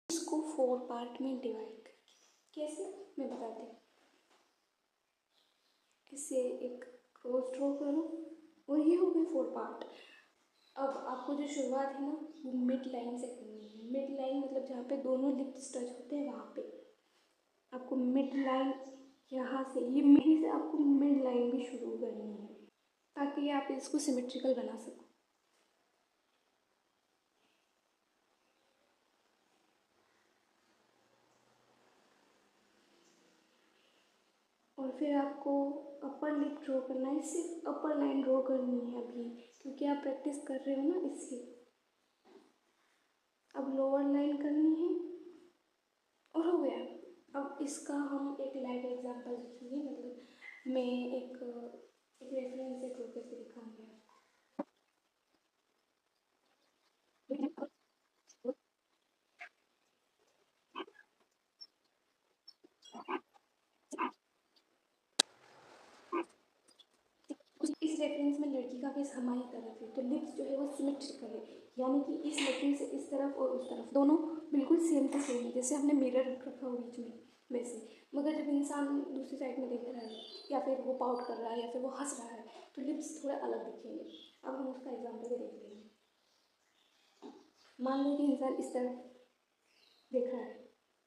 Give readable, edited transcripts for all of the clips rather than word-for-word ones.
इसको 4 पार्ट में डिवाइड करके कैसे मैं बताती हूँ। इससे एक क्रॉस ड्रॉ करो और ये हो गई 4 पार्ट। अब आपको जो शुरुआत है ना वो मिड लाइन से करनी है। मिड लाइन मतलब जहाँ पे दोनों लिप्स टच होते हैं वहाँ पे आपको मिड लाइन, यहाँ से ये यहीं से आपको मिड लाइन भी शुरू करनी है ताकि आप इसको सिमेट्रिकल बना सको। और फिर आपको अपर लिप ड्रॉ करना है, सिर्फ अपर लाइन ड्रॉ करनी है अभी, क्योंकि आप प्रैक्टिस कर रहे हो ना इसलिए। अब लोअर लाइन करनी है और हो गया। अब इसका हम एक लाइव एग्जांपल देखेंगे, मतलब मैं एक रेफरेंस से ड्रॉ करके दिखाऊंगी। इस रेफरेंस में लड़की का फेस हमारी तरफ है तो लिप्स जो है वो सिमेट्रिकल है, यानी कि इस लड़की से इस तरफ और उस तरफ दोनों बिल्कुल सेम टू सेम है, जैसे हमने मिरर रखा हो बीच में वैसे। मगर जब इंसान दूसरी साइड में देख रहा है या फिर वो पाउट कर रहा है या फिर वो हंस रहा है तो लिप्स थोड़े अलग दिखेंगे। अब हम उसका एग्जाम्पल भी देख लेंगे। मान लो कि इंसान इस तरफ देख रहा है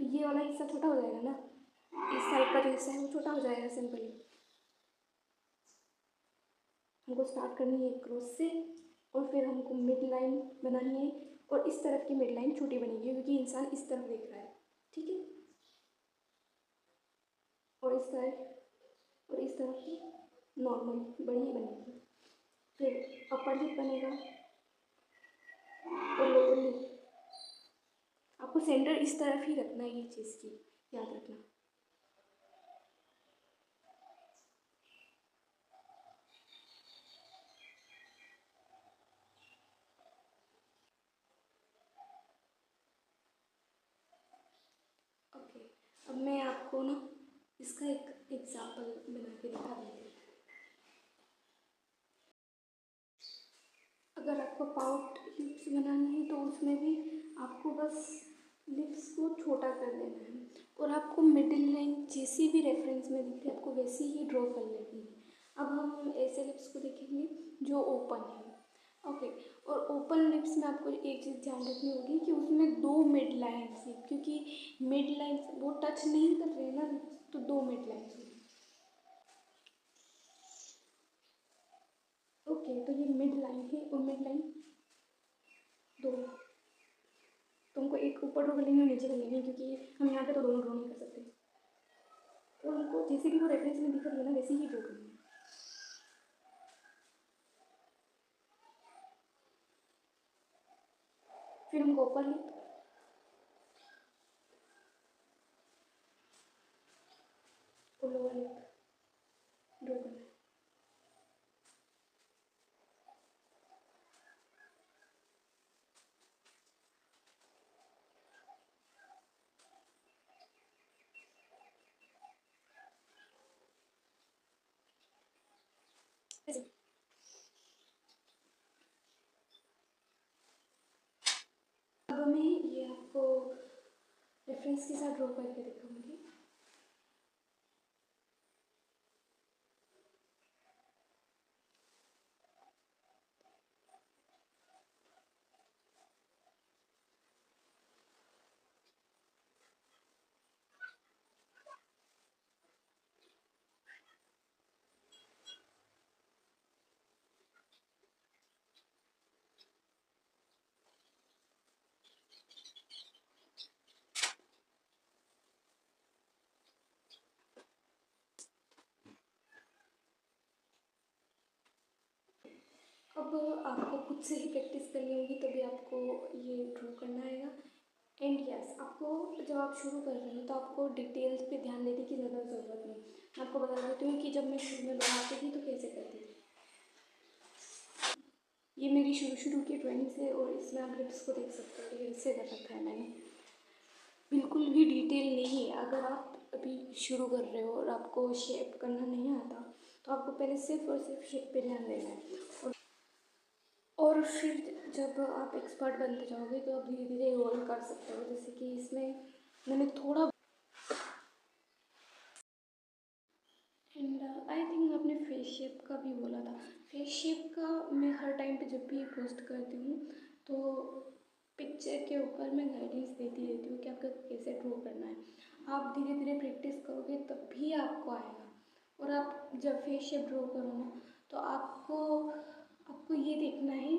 तो ये वाला हिस्सा छोटा हो जाएगा ना, इस साइड का जो हिस्सा है वो छोटा हो जाएगा सिंपली। हमको स्टार्ट करनी है क्रॉस से और फिर हमको मिड लाइन बनानी है और इस तरफ की मिड लाइन छोटी बनेगी क्योंकि इंसान इस तरफ देख रहा है, ठीक है। और इस साइड और इस तरफ की नॉर्मल बड़ी बनेगी। फिर अपर लिप बनेगा और लोअर लिप। आपको सेंटर इस तरफ ही रखना है, ये चीज़ की याद रखना। ओके, अब मैं आपको ना इसका एक एग्जाम्पल बना के दिखा देती हूँ। अगर आपको पाउट लिप्स बनानी है तो उसमें भी आपको बस लिप्स को छोटा कर देना है और आपको मिडिल लाइन जैसी भी रेफरेंस में दिखती है आपको वैसी ही ड्रॉ कर लेनी है। अब हम ऐसे लिप्स को देखेंगे जो ओपन है। ओके, और ओपन लिप्स में आपको एक चीज़ ध्यान रखनी होगी कि उसमें 2 मिड लाइन्स हैं, क्योंकि मिड लाइन्स वो टच नहीं कर रहे हैं ना तो 2 मिड लाइन्स हैं। ओके, तो ये मिड लाइन है और मिड लाइन 2। तो हमको एक ऊपर ड्रॉ कर लेंगे और नीचे कर लेंगे क्योंकि हम यहाँ पे तो दोनों ड्रॉ नहीं कर सकते। और हमको जैसे भी वो रेफरेंस में दिख रही है ना वैसे ही ड्रॉ करनी है। फिर हमको ऊपर लिप और लोअर लिप ड्रॉ करना है। ऐसे। अब मैं ये आपको रेफरेंस के साथ ड्रॉ करके दिखाऊंगी। अब आपको खुद से ही प्रैक्टिस करनी होगी तभी आपको ये ड्रॉ करना आएगा। एंड यस, आपको जब आप शुरू कर रहे हो तो आपको डिटेल्स पे ध्यान देने की ज़्यादा ज़रूरत नहीं। मैं आपको बता देती हूँ कि जब मैं शुरू में बनाती थी तो कैसे करती थी। ये मेरी शुरू की ड्राइंग्स है और इसमें आप लिप्स को देख सकते हो, ये इससे कर रखा है मैंने। बिल्कुल भी डिटेल नहीं है। अगर आप अभी शुरू कर रहे हो और आपको शेप करना नहीं आता तो आपको पहले सिर्फ और सिर्फ शेप पे ध्यान देना है और फिर जब आप एक्सपर्ट बनते जाओगे तो आप धीरे धीरे रोल कर सकते हो। जैसे कि इसमें मैंने थोड़ा एंड आई थिंक आपने फेस शेप का भी बोला था। फेस शेप का मैं हर टाइम पे जब भी पोस्ट करती हूँ तो पिक्चर के ऊपर मैं गाइडेंस देती रहती हूँ कि आपको कैसे ड्रॉ करना है। आप धीरे धीरे प्रैक्टिस करोगे तब भी आपको आएगा। और आप जब फेस शेप ड्रॉ करो ना तो आपको आपको ये देखना है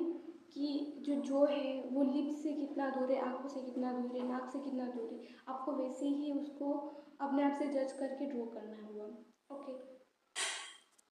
कि जो है वो लिप्स से कितना दूर है, आँखों से कितना दूर है, नाक से कितना दूर है। आपको वैसे ही उसको अपने आप से जज करके ड्रॉ करना होगा। ओके।